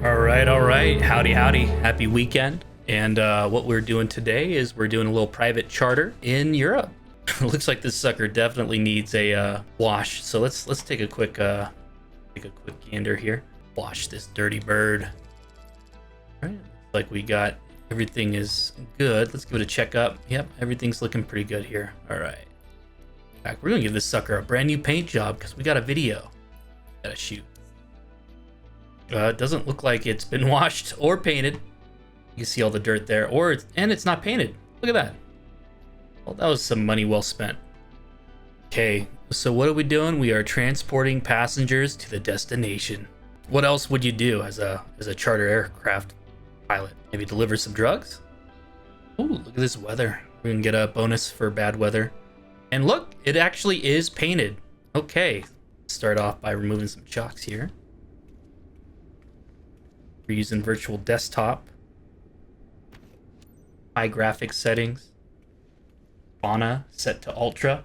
All right. Howdy, howdy. Happy weekend. And what we're doing today is we're doing a little private charter in Europe. Looks like this sucker definitely needs a wash. So let's take a quick gander here. Wash this dirty bird. All right. Looks like we got everything is good. Let's give it a checkup. Yep, everything's looking pretty good here. All right. In fact, we're gonna give this sucker a brand new paint job because we got a video. Gotta shoot. It doesn't look like it's been washed or painted. You can see all the dirt there, and it's not painted. Look at that. Well, that was some money well spent. Okay, so what are we doing? We are transporting passengers to the destination. What else would you do as a charter aircraft pilot? Maybe deliver some drugs? Ooh, look at this weather. We're gonna get a bonus for bad weather. And look, it actually is painted. Okay, start off by removing some chocks here. We're using virtual desktop, high graphics settings, fauna set to ultra.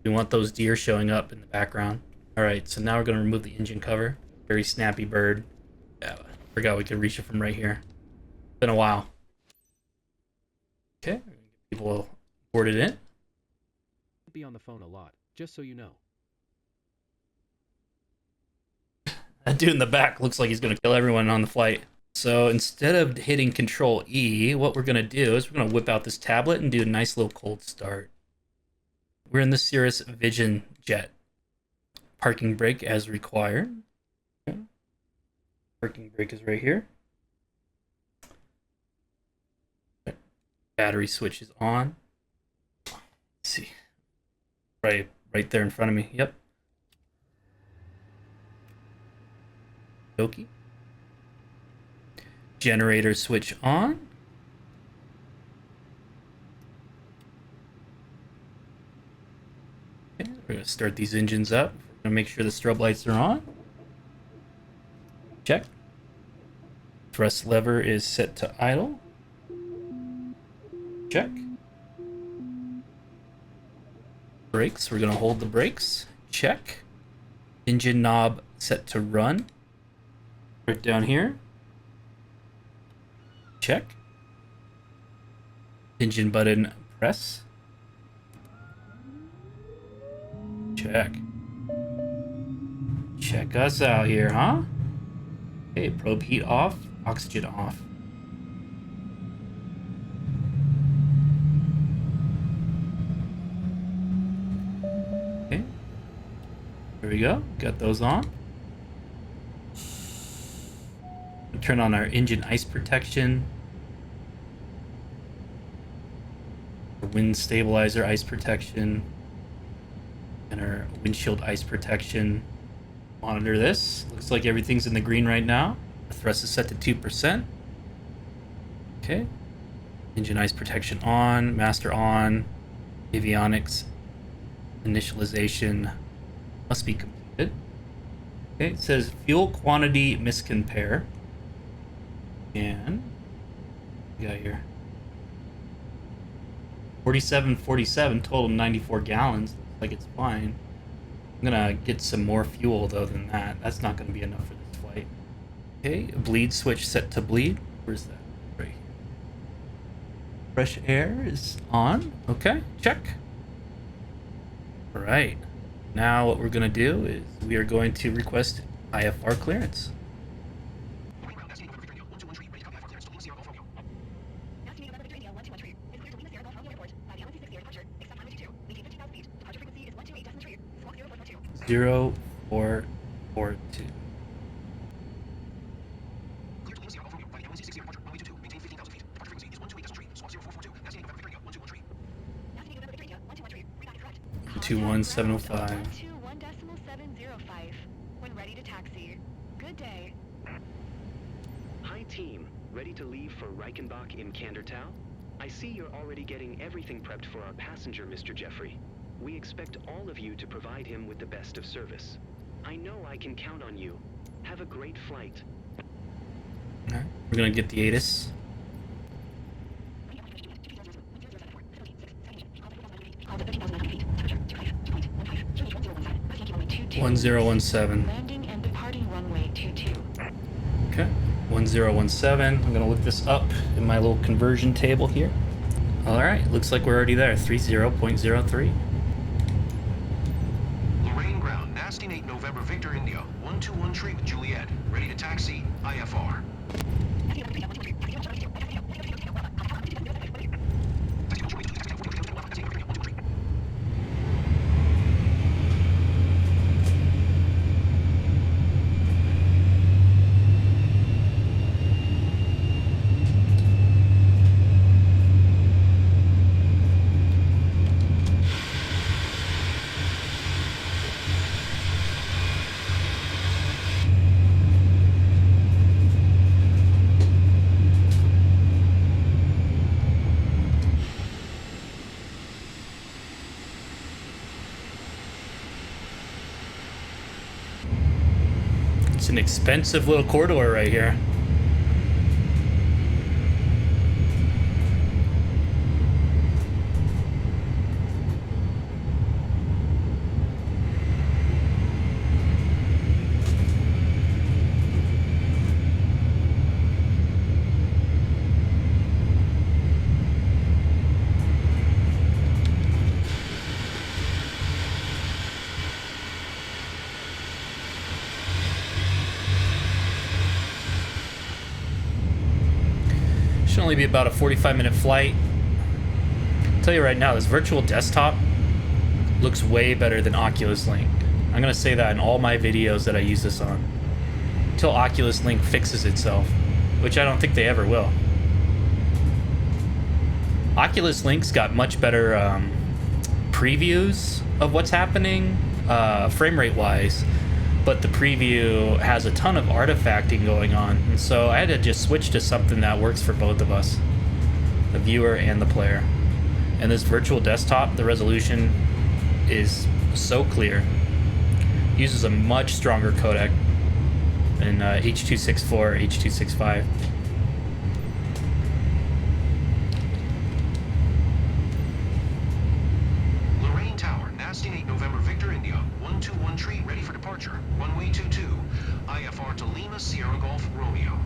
We want those deer showing up in the background. All right, so now we're going to remove the engine cover. Very snappy bird. Yeah, I forgot we could reach it from right here. Been a while. Okay, people boarded in. Be on the phone a lot, just so you know. That dude in the back looks like he's going to kill everyone on the flight. So instead of hitting Control E, what we're going to do is we're going to whip out this tablet and do a nice little cold start. We're in the Cirrus Vision Jet. Parking brake as required. Okay. Parking brake is right here. Okay. Battery switch is on. Let's see. Right there in front of me. Yep. Okie. Generator switch on. Okay, we're going to start these engines up. We're going to make sure the strobe lights are on. Check. Thrust lever is set to idle. Check. Brakes, we're going to hold the brakes. Check. Engine knob set to run. Right down here. Check. Engine button press. Check. Check us out here, huh? Okay, probe heat off, oxygen off. Okay. There we go. Got those on. Turn on our engine ice protection, wind stabilizer ice protection, and our windshield ice protection. Monitor this. Looks like everything's in the green right now. The thrust is set to 2%. Okay. Engine ice protection on, master on, avionics initialization must be completed. Okay, it says fuel quantity miscompare. And we got here 47 total, 94 gallons. Looks like it's fine. I'm gonna get some more fuel though than that. That's not gonna be enough for this flight. Okay, bleed switch set to bleed. Where's that? Right here. Fresh air is on. Okay, check. All right. Now what we're gonna do is we are going to request IFR clearance. Zero, 4, 4, 2. Two 1705. 1.705. When ready to taxi. Good day. Hi team, ready to leave for Reichenbach in Kandertau? I see you're already getting everything prepped for our passenger, Mr. Jeffrey. We expect all of you to provide him with the best of service. I know I can count on you. Have a great flight. All right, we're gonna get the ATIS. 1017. Landing and departing runway 22. 1017. I'm gonna look this up in my little conversion table here. All right, looks like we're already there. 30.03. Lorraine Ground, Nasty Nate, November, Victor, India. 121 Tree with Juliet. Ready to taxi. IFR. It's an expensive little corridor right here. Should only be about a 45-minute flight. I'll tell you right now, this virtual desktop looks way better than Oculus Link. I'm gonna say that in all my videos that I use this on, until Oculus Link fixes itself, which I don't think they ever will. Oculus Link's got much better previews of what's happening, frame rate wise, but the preview has a ton of artifacting going on, and so I had to just switch to something that works for both of us, the viewer and the player. And this virtual desktop, the resolution is so clear, uses a much stronger codec than H.264, H.265. Lorraine Tower, Nasty Nate, November, Victor, India. 121 Tree, ready for departure. Runway 22. IFR to Lima, Sierra Golf, Romeo.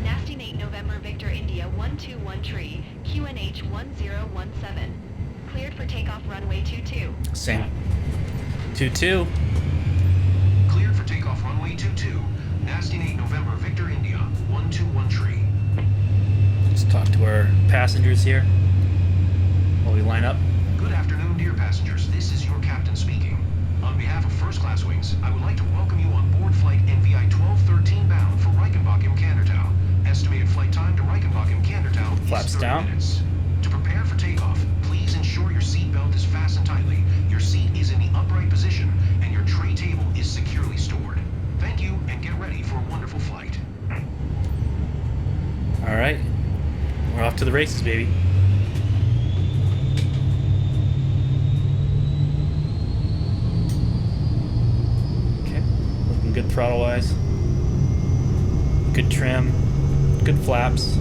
Nasty Nate, November, Victor, India, 121 Tree, QNH 1017. Cleared for takeoff runway 22. Same. 2-2. Cleared for takeoff runway 22. Nasty Nate, November, Victor, India. 121 Tree. Let's talk to our passengers here while we line up. Good afternoon, dear passengers. This is your captain speaking. On behalf of First Class Wings, I would like to welcome you on board flight NVI 1213 bound for Reichenbach im Kandertau. Estimated flight time to Reichenbach im Kandertau Flaps is 30 down. minutes. To prepare for takeoff, please ensure your seat belt is fastened tightly, your seat is in the upright position, and your tray table is securely stored. Thank you, and get ready for a wonderful flight. All right, we're off to the races, baby. Okay, looking good throttle-wise. Good trim, good flaps.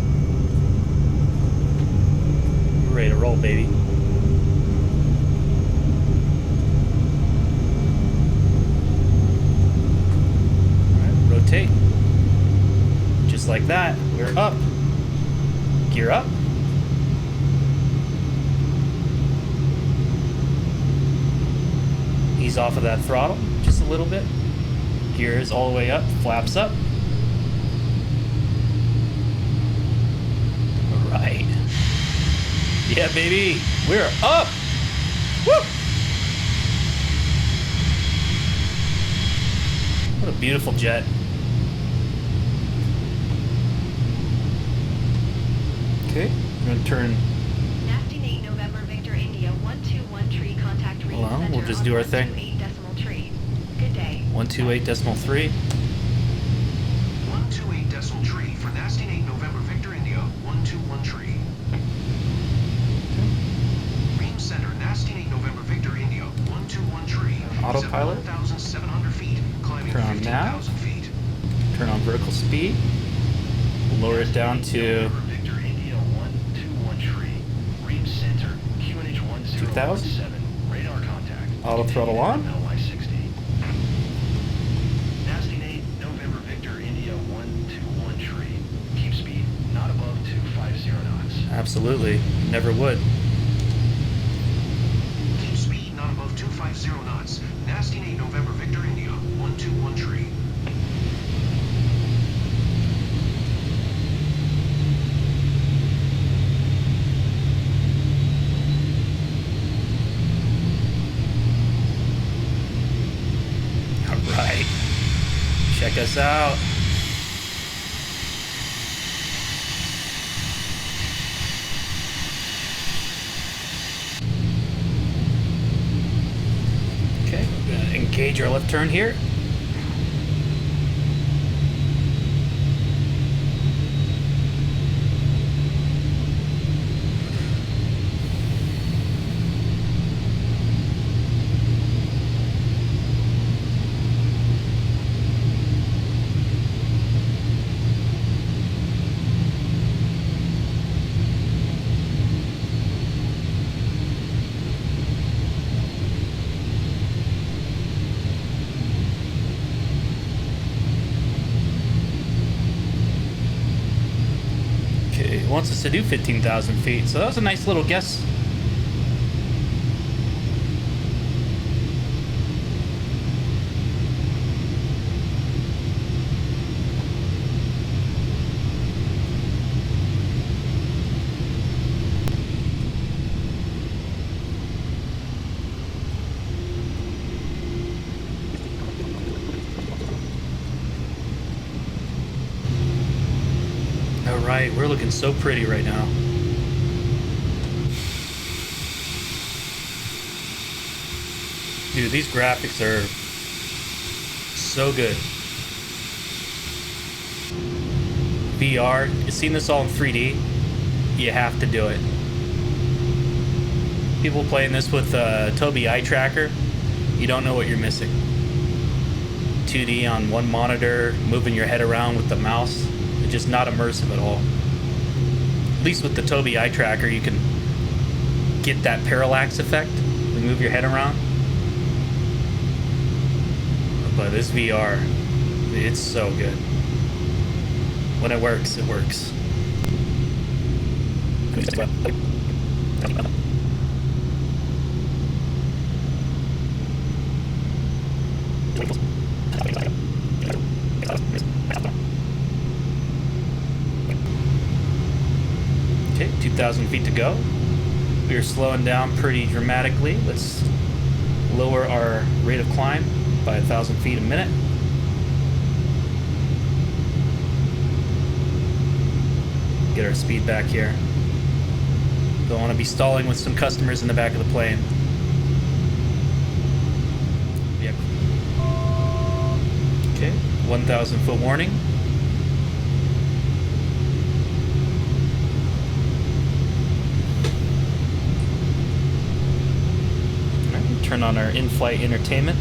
We're ready to roll, baby. All right, rotate. Just like that, we're up. Gear up. Ease off of that throttle just a little bit. Gears all the way up, flaps up. All right. Yeah, baby, we're up. Woo! What a beautiful jet. Okay, we're gonna turn. Nasty Nate, November, Victor, India, 121 Tree, contact Reed Hold on, Center we'll just on do our thing. 128.3. Good day. 128.3. 128 Tree for Nasty Nate, November, Victor, India. 121 Tree. Ream Center, Nasty Nate, November, Victor, India. 121 Tree. Autopilot. 1,700 feet, climbing Turn on nav. 15,000 feet. Turn on vertical speed. Lower it down to Victor, India, 121 Tree. Ream Center, QNH 2,000. Radar contact. Auto throttle on. LY60. Nasty Nate, November, Absolutely. Never would. Keep speed not above 250 knots. Nasty 8 November Victor India, 121 tree. All right. Check us out. Okay, we're gonna engage our left turn here. Okay, it wants us to do 15,000 feet, so that was a nice little guess. All right, we're looking so pretty right now. Dude, these graphics are so good. VR, you've seen this all in 3D, you have to do it. People playing this with Tobii Eye Tracker, you don't know what you're missing. 2D on one monitor, moving your head around with the mouse, it's just not immersive at all. At least with the Tobii Eye Tracker, you can get that parallax effect and move your head around. But this VR, it's so good. When it works, it works. Okay, 2,000 feet to go. We are slowing down pretty dramatically. Let's lower our rate of climb by 1,000 feet a minute. Get our speed back here. Don't want to be stalling with some customers in the back of the plane. Yep. Okay, 1,000 foot warning. Alright, turn on our in-flight entertainment.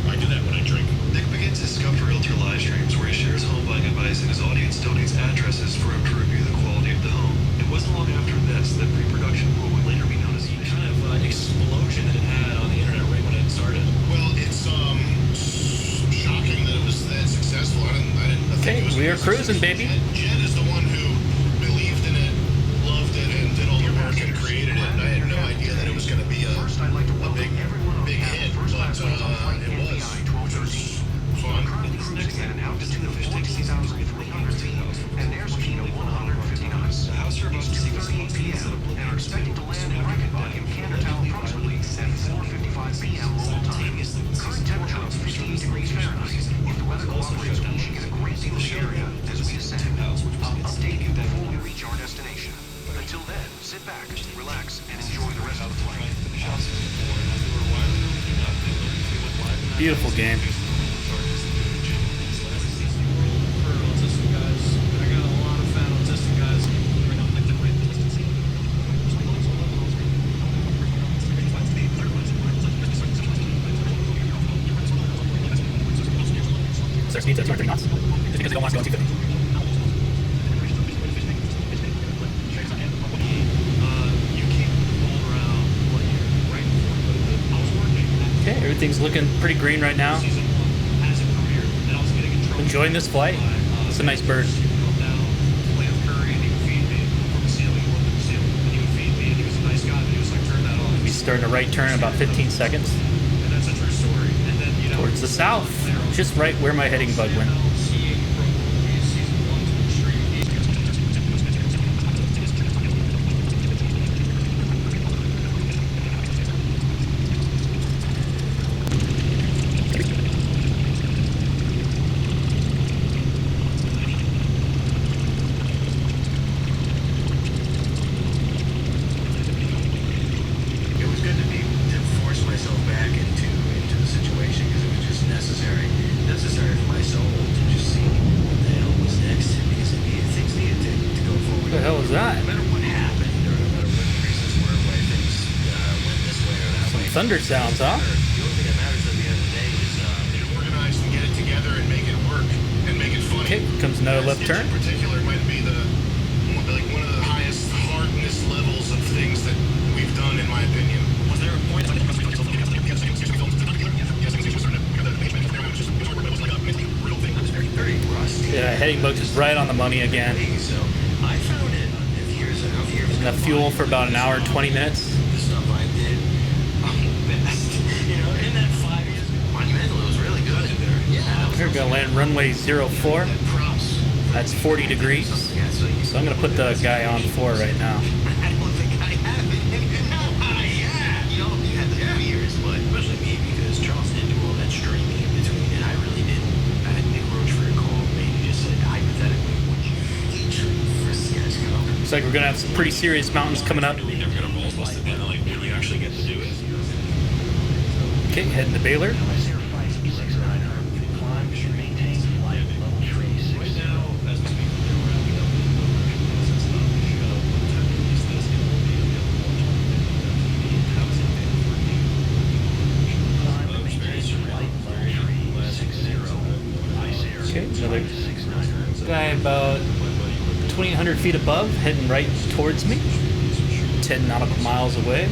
I do that when I drink. Nick begins his Scope for Realtor live streams where he shares home buying advice and his audience donates addresses for him to review the quality of the home. It wasn't long after this that pre-production what would later be known as the kind of explosion that it had on the internet right when it started. Well, it's shocking that it was that successful. I didn't think it was. We are cruising, baby. Jen is the one who believed in it, loved it, and did all the work and created it. And I had no idea that it was going to be a big hit, but it was fun. At an altitude of 14,300 feet and an airspeed of 150 knots. The house you're about to see was 2:30 p.m. and are expecting to land in Reichenbach in Cantertown approximately at 4:55 p.m. local time. Current temperature of 15 degrees Fahrenheit. If the weather cooperates, we should get a great deal of the area as we ascend. I'll update you before we reach our destination. Until then, sit back, relax, and enjoy the rest of the flight. Beautiful game. So speed to 230 knots. Just because you don't want to go 250. Okay, everything's looking pretty green right now. Enjoying this flight. It's a nice bird. He's starting a right turn in about 15 seconds. Towards the south, just right where my heading bug went. Thunder sounds, huh? The only thing that matters at the end of the day is organize and get it together and make it work and make it funny. Okay, comes another left turn. In particular, might be one of the highest hardness levels of things that we've done, in my opinion. Was there a point? Yeah, heading bugs is right on the money again. So I found it. Enough fuel for about an hour and 20 minutes. The stuff I did. In that 5 years, Monumental, it was really good in there. Yeah. We're going to land runway 04. That's 40 degrees. So I'm going to put the guy on 4 right now. I don't think I have it. Yeah. You had the 2 years, but especially me, because Charles did do all that streaming in between, and I really didn't. I had Nick Roach for a call, maybe just said, hypothetically, would you feature for a sketch? Looks like we're going to have some pretty serious mountains coming up. We're never going to roll bust it and like really actually get to do it. Okay, heading to Baylor. Okay, another guy about 2,800 feet above, heading right towards me, 10 nautical miles away.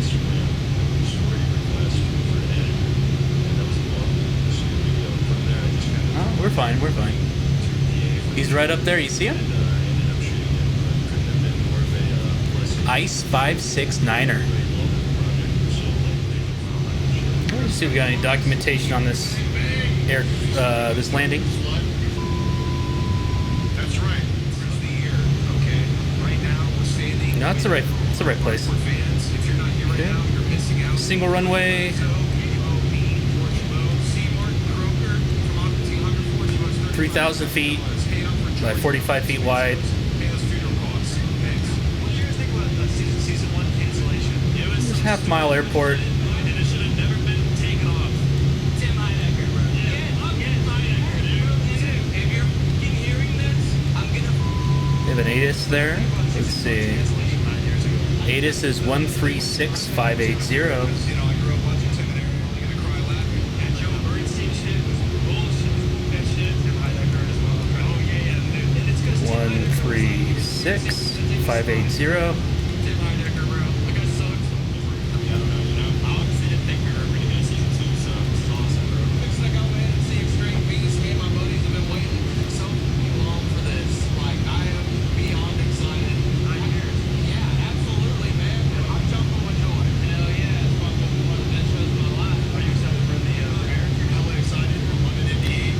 Oh, we're fine, we're fine. He's right up there, you see him? Ice 569er. Let's see if we got any documentation on this this landing. That's right. The year. Okay. Right now we're standing. No, it's the right place. Okay. Single runway. 3,000 feet by 45 feet wide. It's half-mile airport. They have an ATIS there. Let's see. ATIS is 136580. 136580.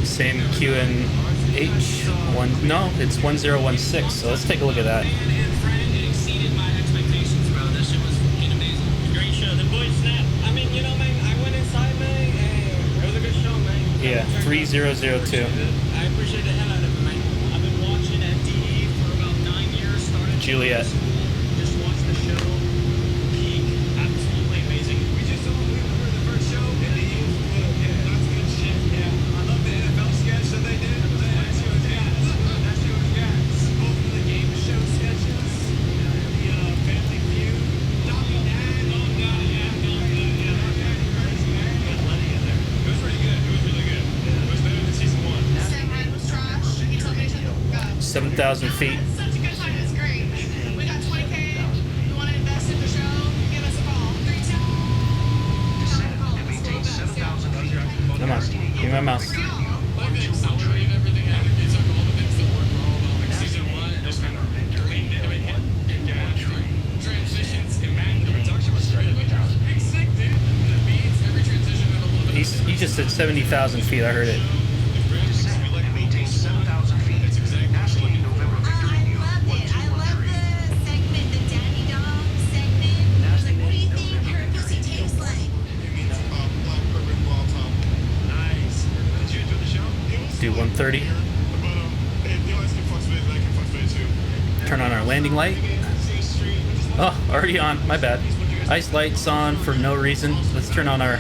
Same QNH one. No, it's 1016. So let's take a look at that. It exceeded my expectations, bro. That shit was fucking amazing. Great show. The boys snapped. I mean, man, I went inside, man, and it was a good show, man. Yeah, 3002. I appreciate the hell out of it, man. I've been watching at DE for about 9 years. Started Juliet. Just watched the show. Peak. Absolutely amazing. We were the first show in the youth. Yeah, that's good shit. Yeah. I love the NFL sketch that they did. That shit was gas. Both of the game show sketches. The Family Feud. Talking Dad. Oh, God, yeah. Crazy, man. Got plenty in there. It was pretty good. It was really good. It was better than season 1. Steghead was trash. He told me to 7,000 feet. Such a good time. It's great. We got 20K. You want to invest in the show? Give us a call. 32. Come on, give me my mouse. Like they accelerate everything. It's like all the things that work just said 70,000 feet. I heard it. Descend and maintain 7,000 feet. Asking November Victor India, I love it. I love 121 the segment, the daddy dog segment. I was like, what do you think her pussy tastes like? You mean black urban wall top. Nice. Did you enjoy the show? Do 130. But the lights can fluctuate, that can fluctuate too. Turn on our landing light. Oh, already on. My bad. Ice lights on for no reason. Let's turn on our...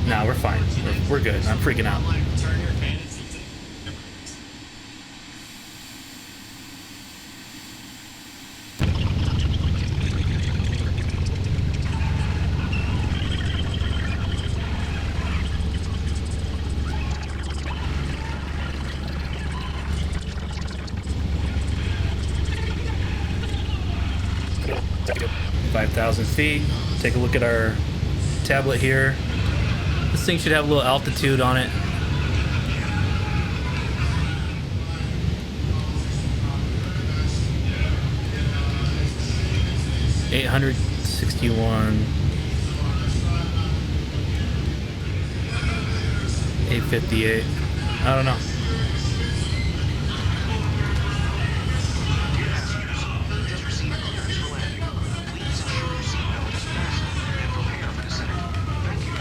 Nah, we're fine. We're good. I'm freaking out. Turn your fantasies. 5,000 feet. Take a look at our tablet here. This thing should have a little altitude on it. $861. 858. I don't know. Dear passengers, just received clearance for landing. Please ensure your seatbelt is fastened and prepare for descent. Thank you.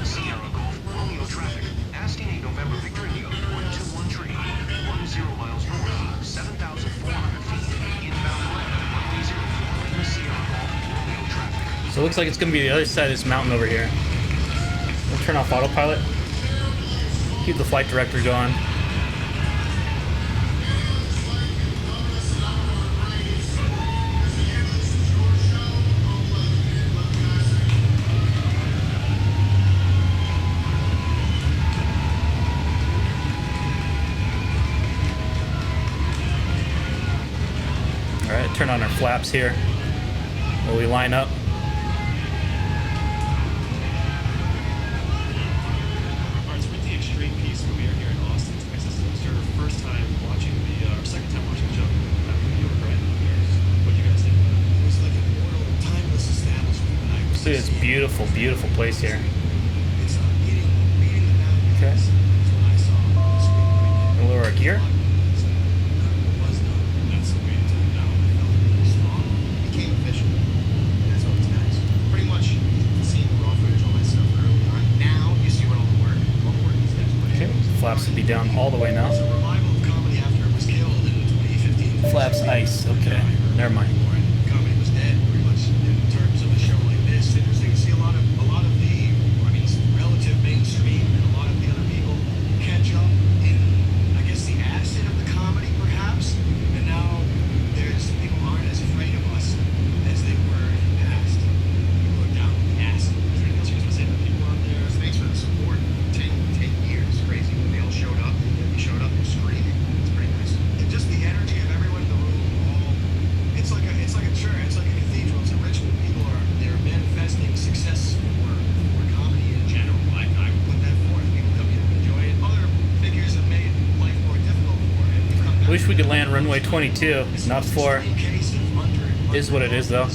Sierra Golf Romeo traffic. Asking a November Victor India 121 tree, 10 miles north, 7,400 feet, inbound land, runway 04, Lima Sierra Golf Romeo traffic. So it looks like it's going to be the other side of this mountain over here. We'll turn off autopilot. Keep the flight director going. All right, turn on our flaps here. Will we line up? Alright, so with the extreme piece when we are here in Austin, Texas, it was your first time watching or second time watching the show after New York, right? What do you guys think about it? It was like an immortal, timeless establishment. When I was See, it's 16. beautiful, beautiful place here. It's beating the mountains. Okay. That's what I saw on the screen right We'll lower our gear. now. That's the way to do it now. I felt really strong. Became efficient. That's always nice. Pretty much seeing the raw footage, all that stuff early on. Now you see what all the work these guys put in. Okay. Flaps would be down all the way now. It's a revival of comedy after it was killed in 2015. Flaps ice. Okay. Never mind. Comedy was dead, pretty much, in terms of a show like this. It's interesting to see a lot of the, I mean, relative mainstream and a lot of the other people catch up in, I guess, the acid of the comedy, perhaps. And now people aren't as afraid of us as they were in the past. People are down with the acid. Is there anything else you guys want to say about people out there? Thanks for the support. 10 years, crazy. When they all showed up, and screaming. It's pretty nice. And just the energy of everyone in the room, it's like a church, it's like a cathedral, it's a ritual. They're manifesting success for comedy in general. I would put that forth. People come here to enjoy it. Other figures have made life more difficult for it. Wish we could land runway 22, not 4. Is what it is though.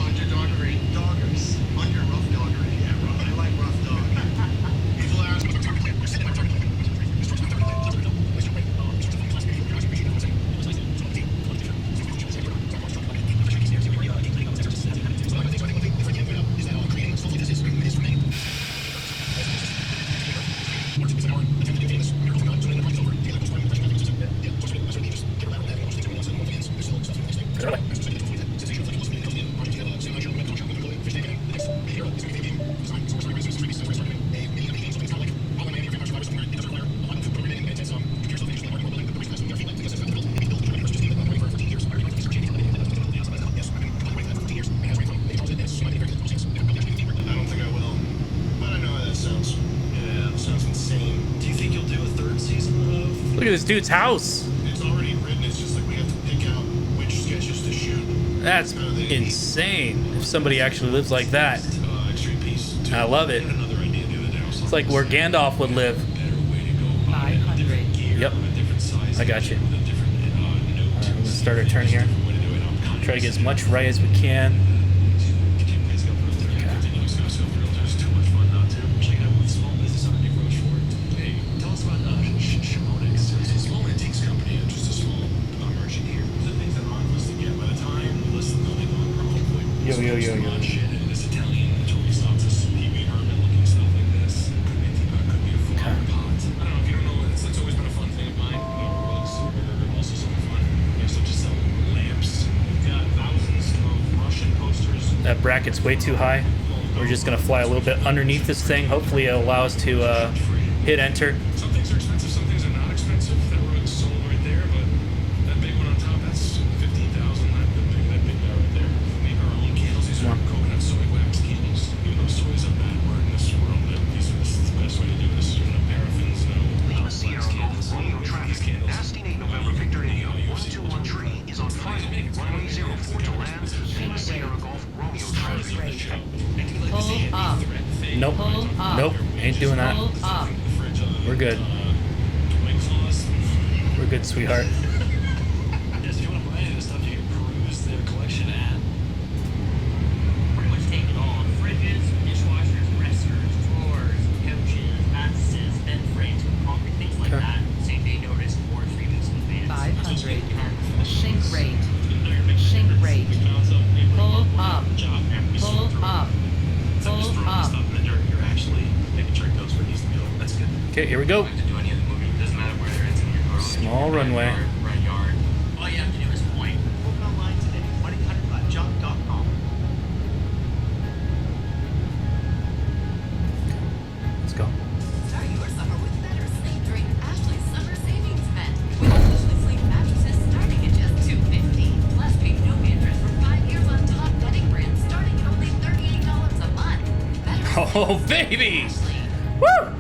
Underdoggery. Doggers. Under rough doggery. Yeah, rough. I like rough dog. People are... I don't think I will, but I know how that sounds. Yeah, it sounds insane. Do you think you'll do a third season of... Look at this dude's house. It's already written, it's just like we have to pick out which sketches to shoot. That's insane. If somebody actually lives like that. Extreme piece. I love it. Another idea the other day. It's like where Gandalf would live. Better way to go about it. Different gear, Yep. a different size. I got you. With a different We're gonna start our turn here. Try to get as much right as we can. Yo, yo, yo, yo. That bracket's way too high. We're just gonna fly a little bit underneath this thing. Hopefully it'll allow us to hit enter. Some things are expensive, some things are not expensive. That rug's sold right there, but that big one on top, that's 15,000. That big guy right there. We make our own candles. These are coconut soy wax candles. Even though soy is a bad word in this world, this is the best way to do this. No paraffins, no Lima Sierra Golf candles. Romeo These traffic. candles. Nasty 8 November Victor India 121 tree is on final. Runway 04 to land. Lima Sierra Golf Romeo traffic. Pull up. Nope. Pull up. Nope. Ain't doing that. Pull up. We're good. We're good, sweetheart. Yes, if you want to buy any of this stuff, you can peruse their collection at. Pretty much take it all. Fridges, dishwashers, dressers, drawers, couches, mattresses, bed frames, concrete, things like that. Same day notice for 3 weeks in advance. 500. Sink rate. Sink rate. Pull up. Pull up. Pull up. Stuff in the dirt, you're actually making sure it goes where it needs to go. That's good. Okay, here we go. To do any of the moving, it doesn't matter whether it's in your garage, Small your runway. backyard, front yard. All you have to do is point. Book online today. 1-800-JUNK.com. Let's go. Start your summer with better sleep during Ashley's summer savings event. With Ashley Sleep mattresses starting at just $250. Plus, pay no interest for 5 years on top bedding brands starting at only $38 a month. Better Oh, baby! Ashley. Woo!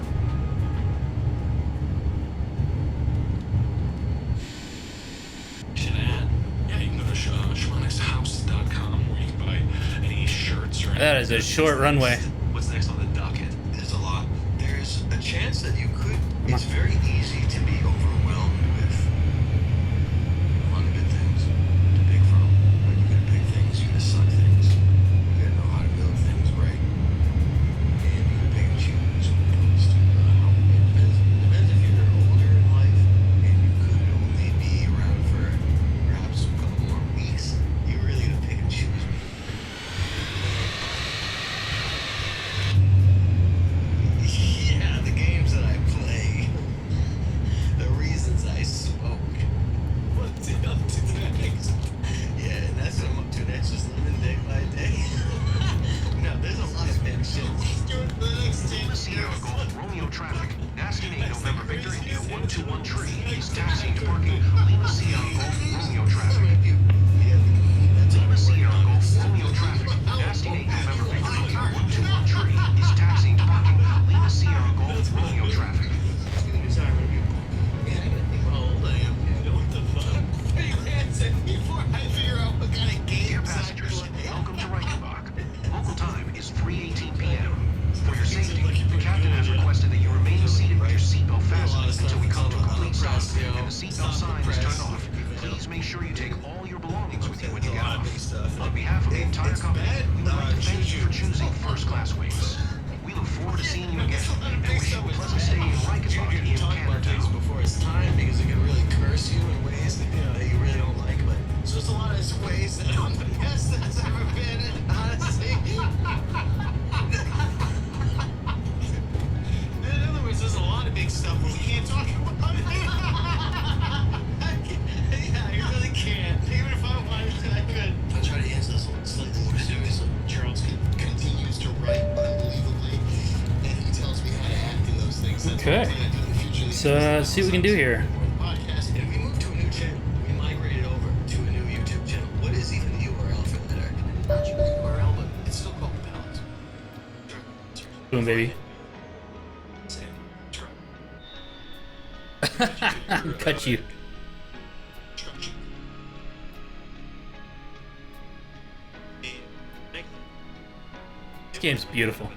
Yeah, you can go to schwanixhouse.com where you can buy any shirts or That is a short runway. What's next on the docket? There's a lot. There's a chance that you could. It's very easy to be overwhelmed with a lot of good things to pick from. But you gotta pick things, you gotta suck things. You gotta know how to build things right. And you gotta pick and choose when it comes to how it depends if you're older in life and you could only be around for perhaps a couple more weeks. You really gotta pick and choose. Yeah, the games that I play, the reasons I smoke, what up to next. Yeah, and that's what I'm up to next, just living day by day. No, there's a lot of bad shit. Lima Sierra Golf Romeo traffic. Nasty 8 November Victor India 121 tree is taxiing to parking. Lima Sierra Golf Romeo traffic. Lima Sierra Golf Romeo traffic. Nasty 8 November Victor India 121 tree is taxiing to parking. Lima Sierra Golf Romeo traffic. Sorry, I'm gonna be how old I am. What the fuck? Put your hands in before I figure out what kind of games Dear I passengers, play. welcome to Reichenbach. Local time is 3:18 p.m. For your safety, the captain has requested that you remain seated with your seatbelt fastened until we come to a complete stop and the seatbelt sign is turned off. Please make sure you take all your belongings with you when you get off. On behalf of the entire company, we would like to thank you for choosing first class wings. We look forward to seeing you again and wish you a pleasant stay in Reichenbach in Canada. Before it's time because it can really curse you in ways that, that you really don't like. But it's just a lot of ways that I'm the best that's ever been. Honestly. In other words, there's a lot of big stuff we can't talk about. Yeah, I really can't. Even if I wanted to, I could. I'll try to answer this one slightly more seriously. Charles continues to write unbelievably, and he tells me how to act in those things. That's Okay. what I'm gonna do in the future. Let's see what we can do here. Podcast. If we move to a new channel, we migrated over to a new YouTube channel. What is even the URL for that? Not sure the URL, but it's still called the Palace. Boom, baby. Cut you. This game's beautiful.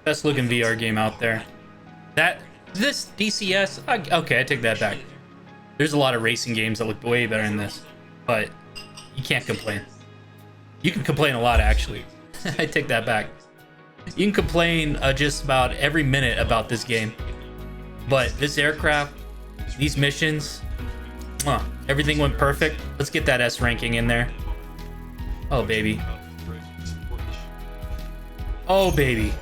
Best looking VR game out there. This DCS, okay, I take that back. There's a lot of racing games that look way better than this, but you can't complain. You can complain a lot, actually. I take that back. You can complain just about every minute about this game, but this aircraft, these missions, everything went perfect. Let's get that S ranking in there. Oh, baby. Oh, baby.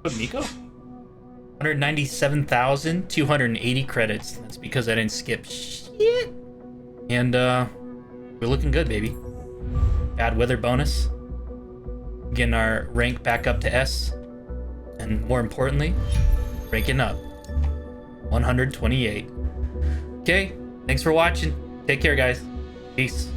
What, Miko? 197,280 credits. That's because I didn't skip shit. And we're looking good, baby. Bad weather bonus. Getting our rank back up to S. And more importantly, ranking up. 128. Okay, thanks for watching. Take care, guys. Peace.